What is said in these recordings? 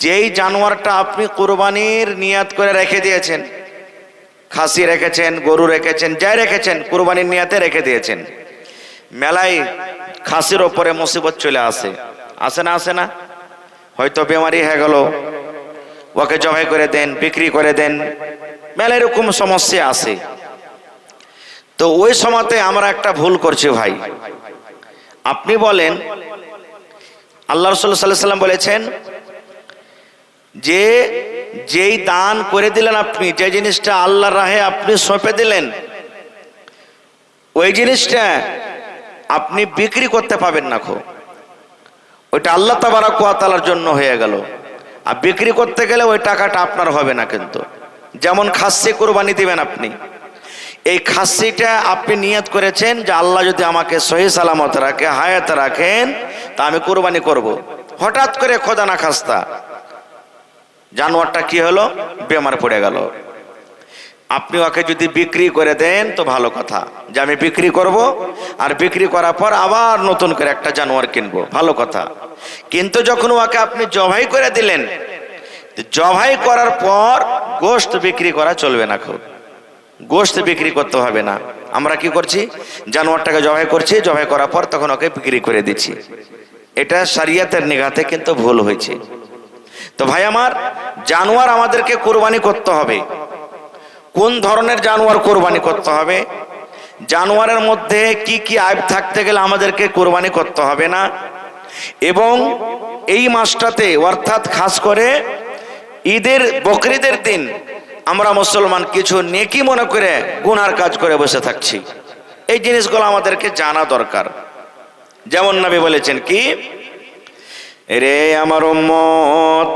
যেই জানোয়ারটা আপনি কুরবানির নিয়াত করে রেখে দিয়েছেন, খাসি রেখেছেন, গরু রেখেছেন, যাই রেখেছেন কুরবানির নিয়াতে রেখে দিয়েছেন, মেলায় খাসির ওপরে মুসিবত চলে আসে না আসে না? হয়তো বেমারি হয়ে গেল, ওকে জবাই করে দেন, বিক্রি করে দেন, মেলা এরকম সমস্যা আসে। তো ওই সময়তে আমরা একটা ভুল করছি ভাই। আপনি বলেন, আল্লাহ রাসূল সাল্লাল্লাহু আলাইহি ওয়াসাল্লাম বলেছেন যে যেই দান করে দিলেন আপনি, যে জিনিসটা আল্লাহর রাহে আপনি সঁপে দিলেন, ওই জিনিসটা আপনি বিক্রি করতে পাবেন না। ওইটা আল্লাহ তাবারক ওয়া তাআলার জন্য হয়ে গেল, আর বিক্রি করতে গেলে ওই টাকাটা আপনার হবে না। কিন্তু যেমন খাসি কুরবানি দিবেন আপনি, এই খাসিটা আপনি নিয়ত করেছেন যে আল্লাহ যদি আমাকে সহি সালামত রাখে, হায়াত রাখেন, তা আমি কুরবানি করব। হঠাৎ করে খোদা না খাস্তা জানোয়ারটা কি হলো, বেমার পড়ে গেল। আপনি ওকে যদি বিক্রি করে দেন তো ভালো কথা, যে আমি বিক্রি করব, আর বিক্রি করার পর আবার নতুন করে একটা জানোয়ার কিনবো, ভালো কথা। কিন্তু যখন ওকে আপনি জবাই করে দিলেন, জবাই করার পর গোশত বিক্রি করা চলবে না। গোশত বিক্রি করতে হবে না। আমরা কি করছি, জানোয়ারটাকে জবাই করছি, জবাই করার পর তখন ওকে বিক্রি করে দিচ্ছি। এটা শরিয়তের নিগাতে কিন্তু ভুল হয়েছে। তো ভাই আমার, জানোয়ার আমাদেরকে কুরবানি করতে হবে। কোন ধরনের জানোয়ার কুরবানি করতে হবে, জানোয়ারের মধ্যে কি কি আইব থাকতে গেলে আমাদেরকে কুরবানি করতে হবে না, এবং এই মাসটাতে অর্থাৎ খাস করে ঈদের বকরিদের দিন আমরা মুসলমান কিছু নেকি মনে করে গুনার কাজ করে বসে থাকছি, এই জিনিসগুলো আমাদেরকে জানা দরকার। যেমন নবী বলেছেন কি, রে আমার উম্মত,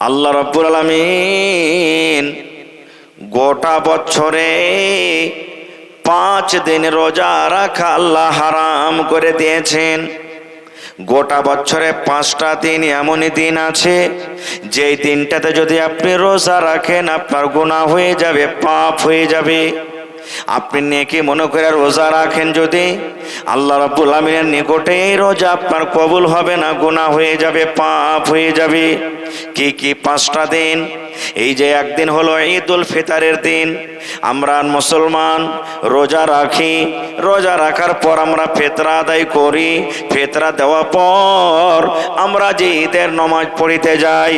আল্লাহ রাব্বুল আলামিন গোটা বছরে 5 দিন রোজা রাখা আল্লাহ হারাম করে দিয়েছেন। গোটা বছরে 5টা দিন এমনই দিন আছে, যেই দিনটাতে যদি আপনি রোজা রাখেন আপনার গুনাহ হয়ে যাবে, পাপ হয়ে যাবে। আপনি নেকি মনে করে রোজা রাখেন, যদি আল্লাহ রাব্বুল আলামিনের নিকটে এই রোজা আপনার কবুল হবে না, গুনাহ হয়ে যাবে, পাপ হয়ে যাবে। কি কি 5টা দিন? এই যে একদিন হলো ঈদুল ফিতরের দিন, আমরা মুসলমান রোজা রাখি, রোজা রাখার পর আমরা ফিতরা আদায় করি, ফিতরা দেওয়ার পর আমরা যে ঈদের নামাজ পড়িতে যাই,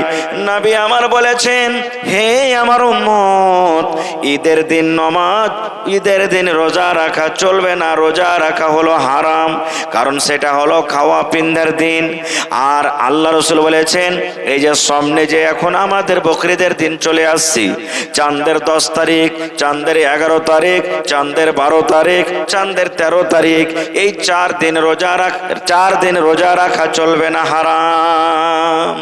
নবী আমার বলেছেন, হে আমার উম্মত, ঈদের দিন নামাজ, ঈদের দিন রোজা রাখা চলবে না, রোজা রাখা হলো হারাম, কারণ সেটা হলো খাওয়া পিন্দার দিন। আর আল্লাহ রাসূল বলেছেন, এই যে সামনে যে এখন আমাদের বকরিদের দিন চলে আসছে, চাঁদের 10 তারিখ, চাঁদের 11 তারিখ, চাঁদের 12 তারিখ, চাঁদের 13 তারিখ, এই 4 দিন রোজা রাখা চলবে না, হারাম।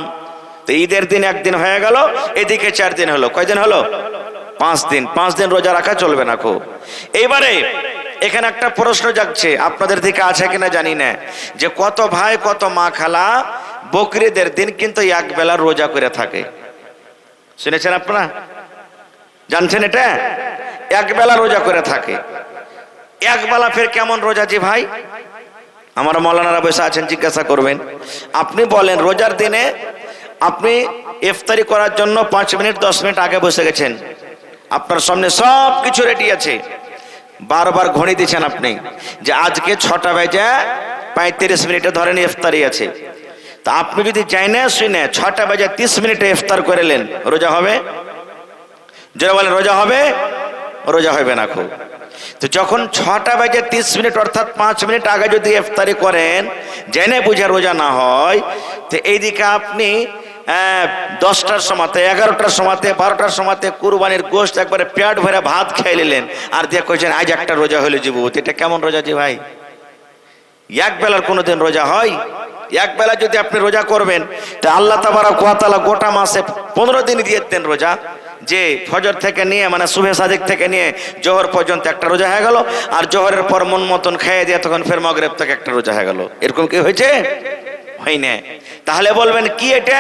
তো ঈদের দিন একদিন হয়ে গেল, এদিকে 4 দিন হলো, কয়দিন হলো? 5 দিন। 5 দিন রোজা রাখা চলবে না। এইবারে এখানে একটা প্রশ্ন জাগছে, আপনাদের দিকে আছে কিনা জানি না, যে কত ভাই কত মা খালা বকরিদের দিন কিন্তু এক বেলা রোজা করে থাকে। শুনেছেন আপনারা? জানছেন এটা? এক বেলা রোজা করে থাকে। এক বেলা ফের কেমন রোজা জি ভাই? আমার মাওলানারা বসে আছেন, জিজ্ঞাসা করবেন। আপনি বলেন, রোজার দিনে আপনি ইফতারি করার জন্য 5 মিনিট 10 মিনিট আগে বসে গেছেন, আপনার সামনে সব কিছু রেডি আছে, বারবার ঘড়ি দিচ্ছেন আপনি যে আজকে 6টা বেজে 35 মিনিটে ধরেন ইফতারি আছে। তা আপনি যদি চাই না শুনে 6টা বেজে 30 মিনিটে ইফতার করেলেন, রোজা হবে? যারা বলেন রোজা হবে? রোজা হবে না। তো যখন 6টা বেজে 30 মিনিট অর্থাৎ 5 মিনিট আগে যদি ইফতারি করেন, জেনে বুঝে রোজা না হয়, তো এইদিকে আপনি 10টার সময়তে, 11টার সময়তে, 12টার সময়তে কুরবানির গোশত একবারে পেট ভরে ভাত খেয়ে নিলেন, আর দিয়ে কইছেন আজ একটা রোজা হলে জীব। এটা কেমন রোজা জি ভাই? এক বেলার কোনোদিন রোজা হয়? এক বেলা যদি আপনি রোজা করবেন, তা আল্লাহ তাবারক ওয়া তাআলা গোটা মাসে 15 দিন দিয়ে দেন রোজা, যে ফজর থেকে নিয়ে মানে সুবহে সাদিক থেকে নিয়ে জোহর পর্যন্ত একটা রোজা হয়ে গেল, আর জোহরের পর মন মতন খেয়ে দিয়ে তখন ফের মাগরিব থেকে একটা রোজা হয়ে গেল। এরকম কি হয়েছে? হয় না। তাহলে বলবেন কি এটা?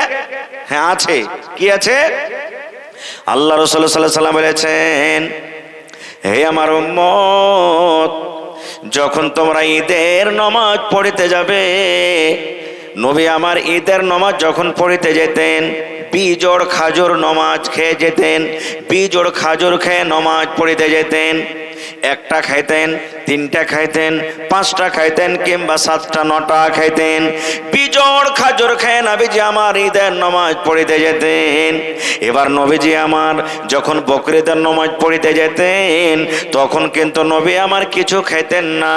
হ্যাঁ আছে। কি আছে? আল্লাহ রাসূল সাল্লাল্লাহু আলাইহি ওয়াসাল্লাম বলেছেন, হে আমার উম্মত, যখন তোমরা ঈদের নামাজ পড়তে যাবে, নবী আমার ঈদের নামাজ যখন পড়িতে যেতেন বিজোড় খাজুর নামাজ খেয়ে যেতেন, বিজোড় খাজুর খেয়ে নামাজ পড়িতে যেতেন। একটা খাইতেন, তিনটা খাইতেন, পাঁচটা খাইতেন, কিংবা সাতটা নটা খাইতেন। বিজোড় খাজুর খেয়ে নবীজি আমার ঈদের নামাজ পড়িতে যেতেন। এবার নবীজি আমার যখন বকরিদের নামাজ পড়িতে যেতেন তখন কিন্তু নবী আমার কিছু খাইতেন না,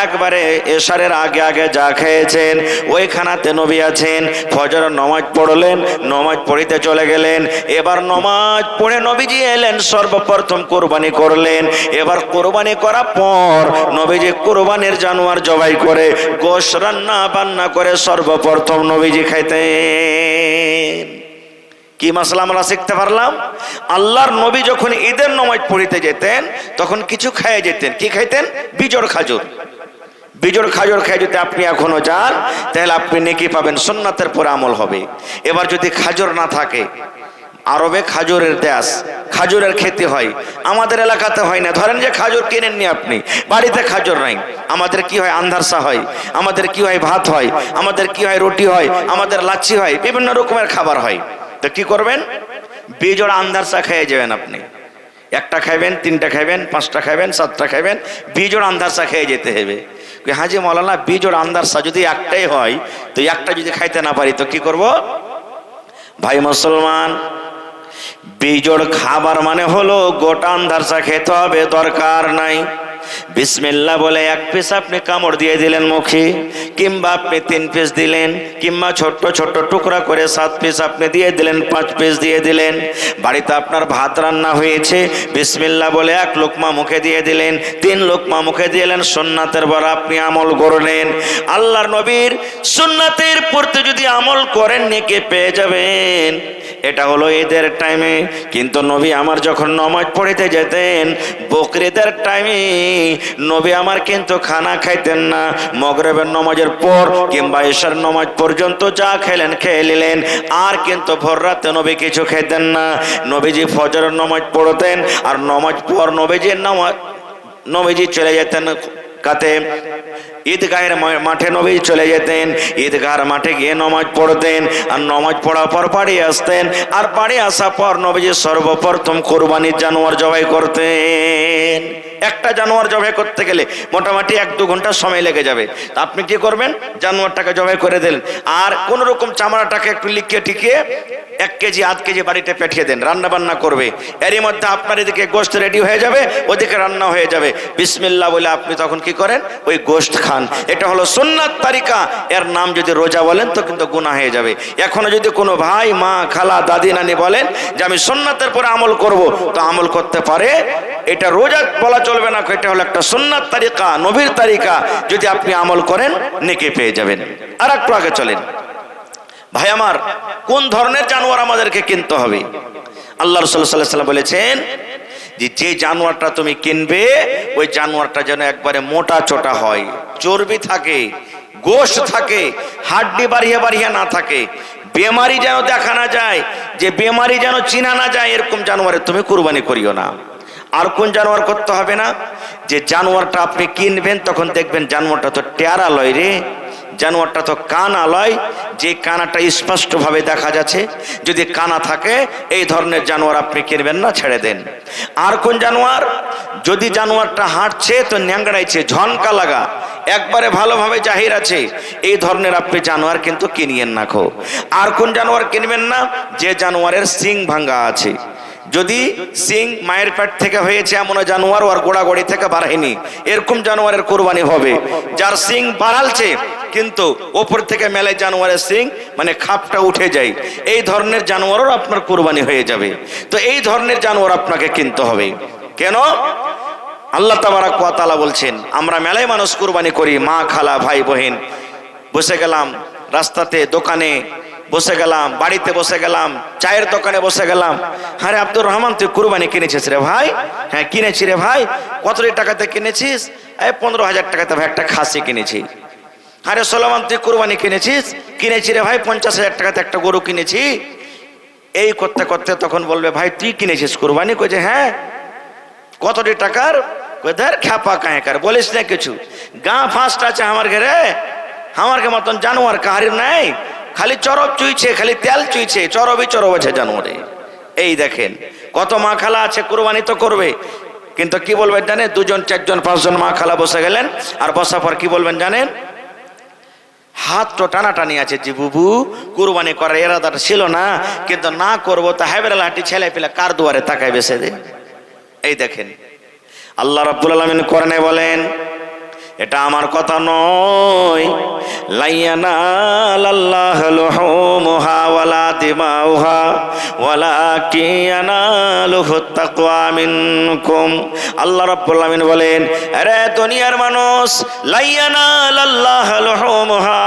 একবারে এশারের আগে আগে যা খেয়েছেন ওইখানাতে নবী আছেন। ফজরের নামাজ পড়লেন, নামাজ পড়িতে চলে গেলেন। এবার নামাজ পড়ে নবীজি এলেন, সর্বপ্রথম কোরবানি করলেন। এবার কোরবানি করার পর নবীজি কোরবানির জানোয়ার জবাই করে গোশত রান্না বান্না করে সর্বপ্রথম নবীজি খাইতেন। কি মাসলা আমরা শিখতে পারলাম? আল্লাহর নবী যখন ঈদের নামাজ পড়িতে যেতেন তখন কিছু খাইয়ে যেতেন। কি খাইতেন? বিজোড় খাজুর। বিজোড় খাজুর খেয়ে যদি আপনি এখনো যান তাহলে আপনি নেকি পাবেন, সুন্নাতের পরে আমল হবে। এবার যদি খাজুর না থাকে, আরবে খাজুরের দেশ, খাজুরের খেতে হয়, আমাদের এলাকাতে হয় না। ধরেন যে খাজুর কিনেননি আপনি, বাড়িতে খাজুর নাই, আমাদের কি হয়? আন্ধারসা হয়, আমাদের কি হয়? ভাত হয়, আমাদের কি হয়? রুটি হয়, আমাদের লাচ্ছি হয়, বিভিন্ন রকমের খাবার হয়। তো কি করবেন? বিজোড় আন্ধারসা খেয়ে যাবেন আপনি। একটা খাইবেন, তিনটা খাইবেন, পাঁচটা খাইবেন, সাতটা খাইবেন, বিজোড় আন্ধারসা খেয়ে যেতে হবে। হাজি মৌলানা, বিজোড় আন্ধারসা যদি একটাই হয় তো একটা যদি খাইতে না পারি তো কি করব? ভাই মুসলমান, বিজোড় খাবার মানে হলো গোটা আন্ধারসা খেতে হবে, দরকার নাই। বিসমিল্লাহ বলে এক পিস আপনি কামড় দিয়ে দিলেন মুখে, কিংবা আপনি 3 পিস দিলেন, কিংবা ছোট্ট ছোট্ট টুকরা করে 7 পিস আপনি দিয়ে দিলেন, 5 পিস দিয়ে দিলেন। বাড়িতে আপনার ভাত রান্না হয়েছে, বিসমিল্লাহ বলে 1 লোকমা মুখে দিয়ে দিলেন, 3 লোকমা মুখে দিলেন, সুন্নাতের বড় আপনি আমল করলেন। আল্লাহর নবীর সুন্নাতের পড়তে যদি আমল করেন নেকি পেয়ে যাবেন। এটা হলো ঈদের টাইমে। কিন্তু নবী আমার যখন নামাজ পড়িতে যেতেন বকরিদের টাইমে নবী আমার কিন্তু খানা খাইতেন না। মাগরিবের নামাজের পর কিংবা ইশার নামাজ পর্যন্ত যা খেলেন খেয়ে নিলেন, আর কিন্তু ভোর রাতে নবী কিছু খেতেন না। নবীজি ফজরের নামাজ পড়তেন, আর নামাজ পর নবীজি চলে যেতেন কাতে ঈদগাহের মাঠে নবী চলে যেতেন। ঈদগাহের মাঠে গিয়ে নামাজ পড়তেন, আর নামাজ পড়ার পর বাড়ি আসতেন, আর বাড়ি আসার পর নবীজি সর্বপ্রথম কোরবানির জানোয়ার জবাই করতেন। একটা জানোয়ার জবাই করতে গেলে মোটামুটি 1-2 ঘন্টা সময় লেগে যাবে। তা আপনি কি করবেন? জানোয়ারটাকে জবাই করে দিলেন, আর কোন রকম চামড়াটাকে একটু লিখিয়ে টিকিয়ে 1 কেজি 1/2 কেজি বাড়িতে পাঠিয়ে দেন, রান্না বান্না করবে। এরই মধ্যে আপনার এদিকে গোশত রেডি হয়ে যাবে, ওদিকে রান্না হয়ে যাবে। বিসমিল্লাহ বলে আপনি তখন কি করেন? ওই গোশত খান। এটা হলো সুন্নাত তারিকা। এর নাম যদি রোজা বলেন তো কিন্তু গুনাহ হয়ে যাবে। এখনো যদি কোনো ভাই, মা, খালা, দাদি, নানি বলেন যে আমি সুন্নাতের পরে আমল করব, তো আমল করতে পারে। এটা রোজা বলা চলবে না, এটা হলো একটা সুন্নাত তারিকা, নবীর তারিকা। যদি আপনি আমল করেন নেকি পেয়ে যাবেন। আর একটু আগে চলেন ভাই আমার, কোন ধরনের জানোয়ার আমাদেরকে কিনতে হবে? আল্লাহ রাসূল সাল্লাল্লাহু আলাইহি ওয়াসাল্লাম বলেছেন যে জানোয়ারটা তুমি কিনবে ওই জানোয়ারটা যেন একবারে মোটা চোটা হয়, চর্বি থাকে, গোশত থাকে, হাড্ডি বাড়িয়ে বাড়িয়ে না থাকে, বেমারি যেন দেখা না যায়, যে বেমারি যেন চিনা না যায়, এরকম জানোয়ারে তুমি কুরবানি করিও না। আর কোন জানোয়ার করতে হবে না? যে জানোয়ারটা আপনি কিনবেন তখন দেখবেন জানোয়ারটা তো টেরা লয় রে, জানোয়ারটা তো কানা লয়, যে কানাটা স্পষ্টভাবে দেখা যাচ্ছে। যদি কানা থাকে এই ধরনের জানোয়ার আপনি কিনবেন না, ছেড়ে দেন। আর কোন জানোয়ার? যদি জানোয়ারটা হাঁটছে তো ন্যাংড়াইছে, ঝনকা লাগা, একবারে ভালোভাবে জাহির আছে, এই ধরনের আপনি জানোয়ার কিন্তু কিনিয়েন না খো। আর কোন জানোয়ার কিনবেন না? যে জানোয়ারের শিং ভাঙ্গা আছে। যদি সিং মায়ের পেট থেকে হয়েছে এমন জানোয়ার ওর গোড়াগড়ি থেকে বাড়ায়নি, এরকম জানোয়ারের কোরবানি হবে। যার সিং বাড়ালছে কিন্তু ওপর থেকে মেলে জানোয়ারের সিং মানে খাপটা উঠে যায়, এই ধরনের জানোয়ারও আপনার কোরবানি হয়ে যাবে। তো এই ধরনের জানোয়ার আপনাকে কিনতে হবে। কেন? আল্লাহ তাবারাক ওয়া তাআলা বলছেন আমরা মেলায় মানুষ কোরবানি করি, মা, খালা, ভাই, বোন, বসে গেলাম রাস্তাতে, দোকানে বসে গেলাম, বাড়িতে বসে গেলাম, চায়ের দোকানে বসে গেলাম। আরে আব্দুর রহমান তুই কুরবানি কিনেছিস রে ভাই? হ্যাঁ কিনেছি রে ভাই। কত টাকাতে কিনেছিস? 15,000 টাকাতে ভাই একটা খাসি কিনেছি। আরে সোলামান তুই কুরবানি কিনেছিস? কিনেছি রে ভাই, 50,000 টাকাতে একটা গরু কিনেছি। এই করতে করতে তখন বলবে ভাই তুই কিনেছিস কুরবানি? কইছে হ্যাঁ। কত টাকার? কই ধর খ্যাপা কাহেকার, বলিস না কিছু, গা ফাঁসটা আছে আমার ঘরে। আমার কে মতন জানোয়ার কাহারির নাই, খালি চরব চুইছে, খালি তেল চুইছে, চরবই চরব আছে জানোয়ারে। এই দেখেন কত মা খালা আছে, কুরবানি তো করবে, কিন্তু কি বলবেন জানেন, 2 জন 4 জন 5 জন মা খালা বসে গেলেন, আর বসার পর কি বলবেন জানেন, হাত তো টানাটানি আছে, জি বুবু কুরবানি করার এরাদাটা ছিল না, কিন্তু না করবো তা হাইবের লাঠি ছেলে পেলে কার দুয়ারে তাকায় বেসে দে। এই দেখেন আল্লাহ রাব্বুল আলামিন কোরআনে বলেন, এটা আমার কথা নয়, লাইয়ানালাল্লাহু লুহুমুহা ওয়ালা দিমাউহা ওয়ালাকিন ইয়ানালুহুত তাকওয়া মিনকুম। আল্লাহ রাব্বুল আলামিন বলেন, আরে দুনিয়ার মানুষ, লাইয়ানালাল্লাহু লুহুমুহা,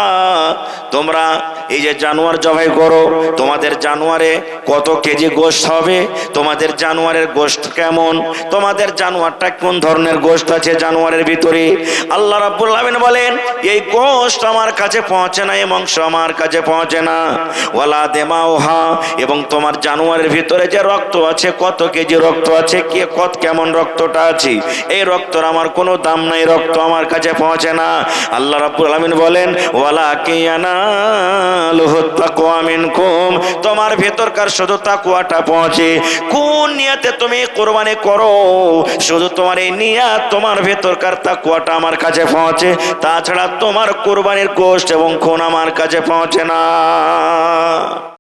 তোমরা এই যে জানোয়ার জবাই করো, তোমাদের জানোয়ারে কত কেজি গোশত হবে, তোমাদের জানোয়ারের গোশত কেমন, তোমাদের জানোয়ারটা কোন ধরনের গোশত আছে জানোয়ারের ভিতরে, আল্লাহ রাব্বুল আলামিন বলেন এই গোশত আমার কাছে পৌঁছে না, এই মাংস আমার কাছে পৌঁছে না। ওয়ালা দিমাউহা, এবং তোমার জানোয়ারের ভিতরে যে রক্ত আছে, কত কেজি রক্ত আছে, কে কত কেমন রক্তটা আছে, এই রক্তর আমার কোনো দাম নাই, রক্ত আমার কাছে পৌঁছে না। আল্লাহ রাব্বুল আলামিন বলেন, ওয়ালাকিন ইয়ানালুহুত তাকওয়া মিনকুম, তোমার ভেতরকার শুধু তাকওয়াটা পৌঁছে। কোন নিয়তে তুমি কুরবানি করো, শুধু তোমার এই নিয়ত, তোমার ভেতরকার তাকওয়াটা আমার কাছে পৌঁছে, তাছাড়া তোমার কুরবানির গোশত এবং খুন আমার কাছে পৌঁছে না।